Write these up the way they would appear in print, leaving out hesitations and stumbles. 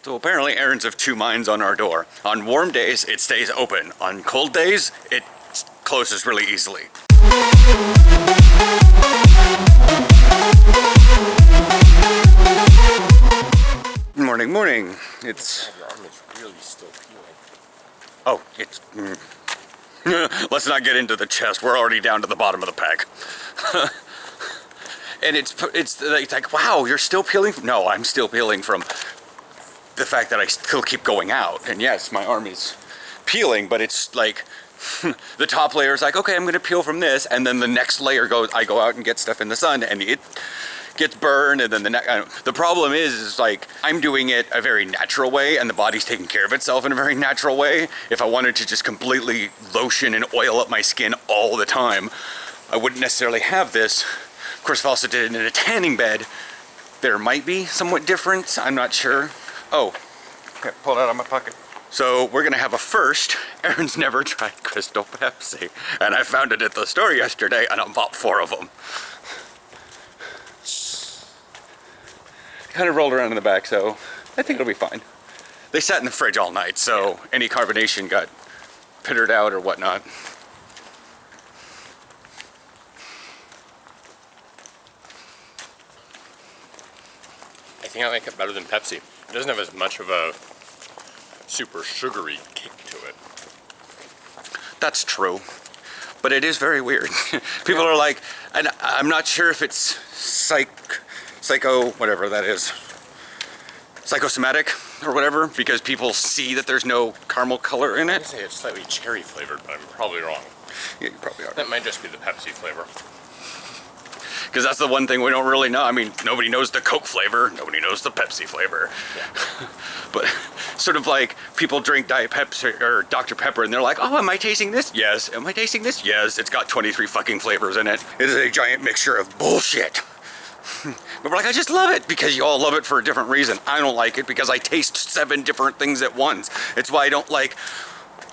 So apparently Aaron's of two minds on our door. On warm days, it stays open. On cold days, it closes really easily. Morning, morning. It's... Your arm is really still peeling. Oh, it's... Let's not get into the chest. We're already down to the bottom of the pack. And it's like, wow, you're still peeling? No, I'm still peeling from the fact that I still keep going out. And yes, my arm is peeling, but it's like the top layer is like, okay, I'm going to peel from this, and then the next layer goes, I go out and get stuff in the sun, and it gets burned, and then the problem is like I'm doing it a very natural way, and the body's taking care of itself in a very natural way. If I wanted to just completely lotion and oil up my skin all the time, I wouldn't necessarily have this. Of course, if I also did it in a tanning bed, there might be somewhat different. I'm not sure. Oh, okay, pull it out of my pocket. So we're gonna have a first. Aaron's never tried Crystal Pepsi, and I found it at the store yesterday, and I bought 4 of them. Kind of rolled around in the back, so I think it'll be fine. They sat in the fridge all night, so any carbonation got pittered out or whatnot. I think I like it better than Pepsi. It doesn't have as much of a super sugary kick to it. That's true, but it is very weird. People are like, and I'm not sure if it's psycho, whatever that is, psychosomatic or whatever, because people see that there's no caramel color in I it. would say it's slightly cherry flavored, but I'm probably wrong. Yeah, you probably are. That might just be the Pepsi flavor. Because that's the one thing we don't really know. I mean, nobody knows the Coke flavor, nobody knows the Pepsi flavor. Yeah. But sort of like people drink Diet Pepsi or Dr. Pepper and they're like, oh, am I tasting this? Yes. Am I tasting this? Yes. It's got 23 fucking flavors in it. It is a giant mixture of bullshit. But we're like, I just love it because you all love it for a different reason. I don't like it because I taste 7 different things at once. It's why I don't like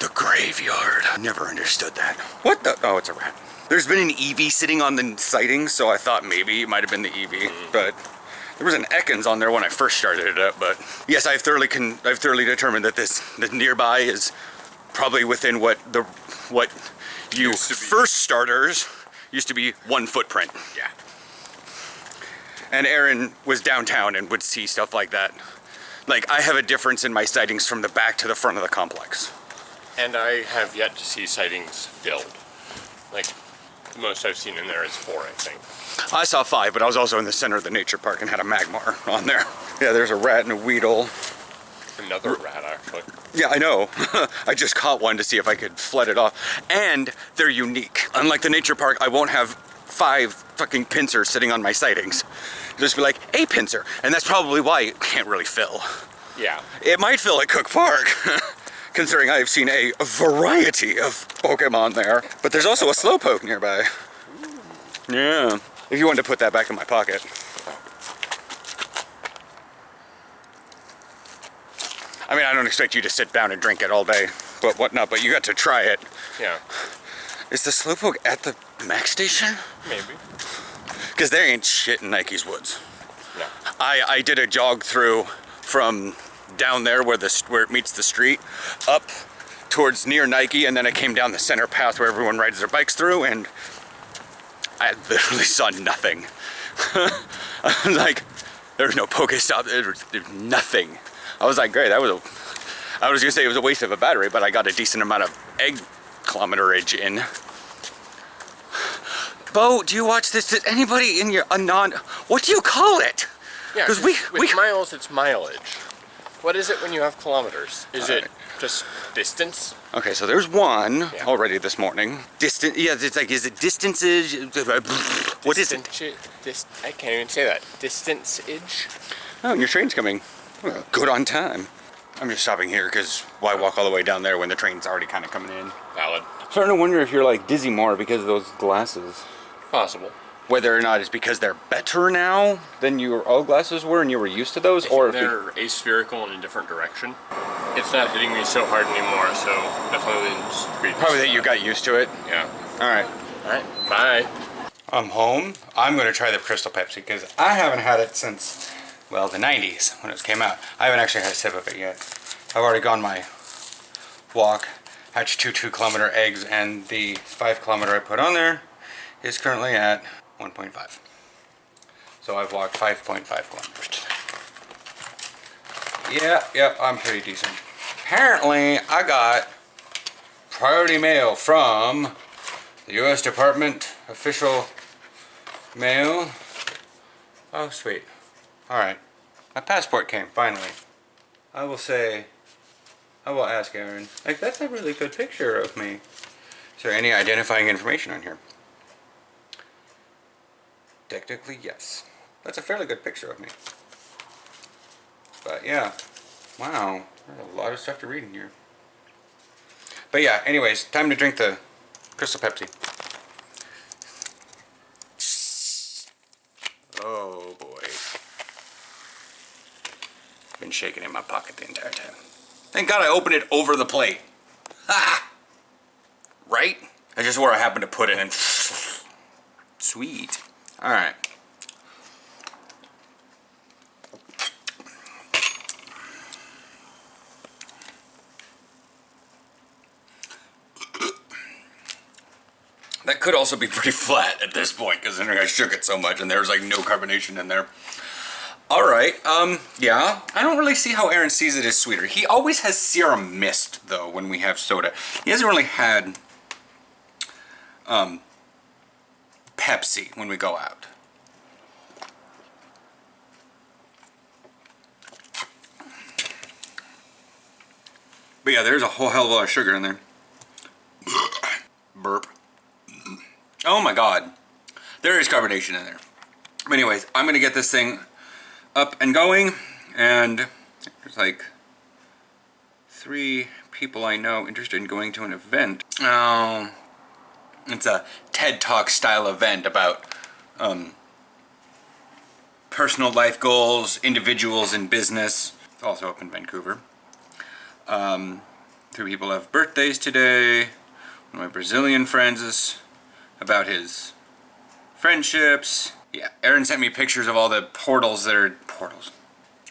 the graveyard. I never understood that. What the? Oh, it's a rat. There's been an EV sitting on the siding, so I thought maybe it might have been the EV, but there was an Ekans on there when I first started it up. But yes, I've thoroughly determined that the nearby is probably within what you first starters used to be 1 footprint. Yeah. And Aaron was downtown and would see stuff like that. Like, I have a difference in my sightings from the back to the front of the complex. And I have yet to see sightings filled. Like, the most I've seen in there is 4, I think. I saw 5, but I was also in the center of the nature park and had a magmar on there. Yeah, there's a rat and a weedle. Another rat, actually. Yeah, I know. I just caught one to see if I could flood it off. And they're unique. Unlike the nature park, I won't have 5 fucking pincers sitting on my sightings. Just be like, a pincer. And that's probably why it can't really fill. Yeah. It might fill at Cook Park. Considering I've seen a variety of Pokemon there. But there's also a Slowpoke nearby. Yeah. If you wanted to put that back in my pocket. I mean, I don't expect you to sit down and drink it all day, but whatnot, but you got to try it. Yeah. Is the Slowpoke at the Max station? Maybe. Because there ain't shit in Nike's woods. No. I did a jog through from down there where it meets the street up towards near Nike, and then I came down the center path where everyone rides their bikes through, and I literally saw nothing. Like, there's no Pokestop, there's nothing. I was like, great, I was gonna say it was a waste of a battery, but I got a decent amount of egg kilometerage in. Bo, do you watch this? Did anybody in your what do you call it? Yeah, because with miles, it's mileage. What is it when you have kilometers? Is it just distance? Okay, so there's one already this morning. Yeah, it's like, is it distances? What is it? I can't even say that. Distanceage? Oh, and your train's coming. Well, good on time. I'm just stopping here because why walk all the way down there when the train's already kind of coming in? Valid. I'm starting to wonder if you're like dizzy more because of those glasses. Possible. Whether or not it's because they're better now than your old glasses were and you were used to those, or if they're aspherical in a different direction. It's not hitting me so hard anymore, so definitely probably that you got used to it. Yeah. All right. All right. Bye. I'm home. I'm going to try the Crystal Pepsi because I haven't had it since well, the 90s when it came out. I haven't actually had a sip of it yet. I've already gone my walk, hatched 2 2-kilometer eggs, and the 5-kilometer I put on there is currently at 1.5. So I've walked 5.5 kilometers today. Yeah, I'm pretty decent. Apparently, I got priority mail from the U.S. Department official mail. Oh, sweet. Alright. My passport came, finally. I will ask Aaron. Like, that's a really good picture of me. Is there any identifying information on here? Technically, yes. That's a fairly good picture of me. But yeah. Wow. There's a lot of stuff to read in here. But yeah, anyways, time to drink the Crystal Pepsi. Oh boy. Been shaking in my pocket the entire time. Thank God I opened it over the plate. Ha! Right? That's just where I happened to put it in. Sweet. Alright. That could also be pretty flat at this point because I shook it so much and there's like no carbonation in there. Alright, yeah. I don't really see how Aaron sees it as sweeter. He always has serum mist, though, when we have soda. He hasn't really had, Pepsi when we go out. But yeah, there's a whole hell of a lot of sugar in there. Burp. Oh my god. There is carbonation in there. But anyways, I'm gonna get this thing up and going, and there's like 3 people I know interested in going to an event. It's a TED Talk style event about personal life goals, individuals in business. It's also up in Vancouver. 3 people have birthdays today. One of my Brazilian friends is about his friendships. Yeah, Aaron sent me pictures of all the portals that are... Portals?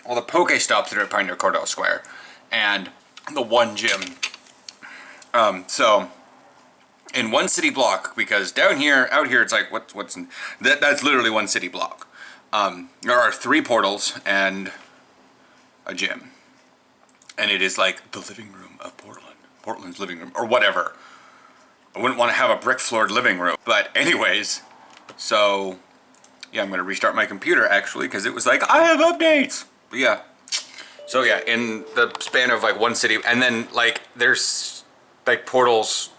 All the Pokestops that are at Pioneer Cordell Square. And the one gym. So, in one city block, because down here, out here, it's like, what's in... That's literally one city block. There are 3 portals and a gym. And it is like the living room of Portland. Portland's living room, or whatever. I wouldn't want to have a brick-floored living room. But anyways, so... Yeah, I'm going to restart my computer, actually, because it was like, I have updates! But yeah. So yeah, in the span of like one city, and then like, there's like portals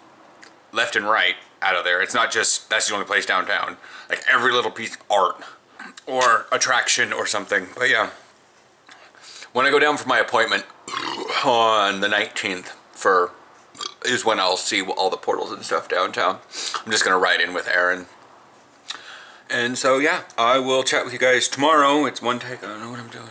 left and right out of there. It's not just, that's the only place downtown. Like every little piece of art, or attraction, or something. But yeah. When I go down for my appointment on the 19th is when I'll see all the portals and stuff downtown. I'm just going to ride in with Aaron. And so, yeah, I will chat with you guys tomorrow. It's one take. I don't know what I'm doing.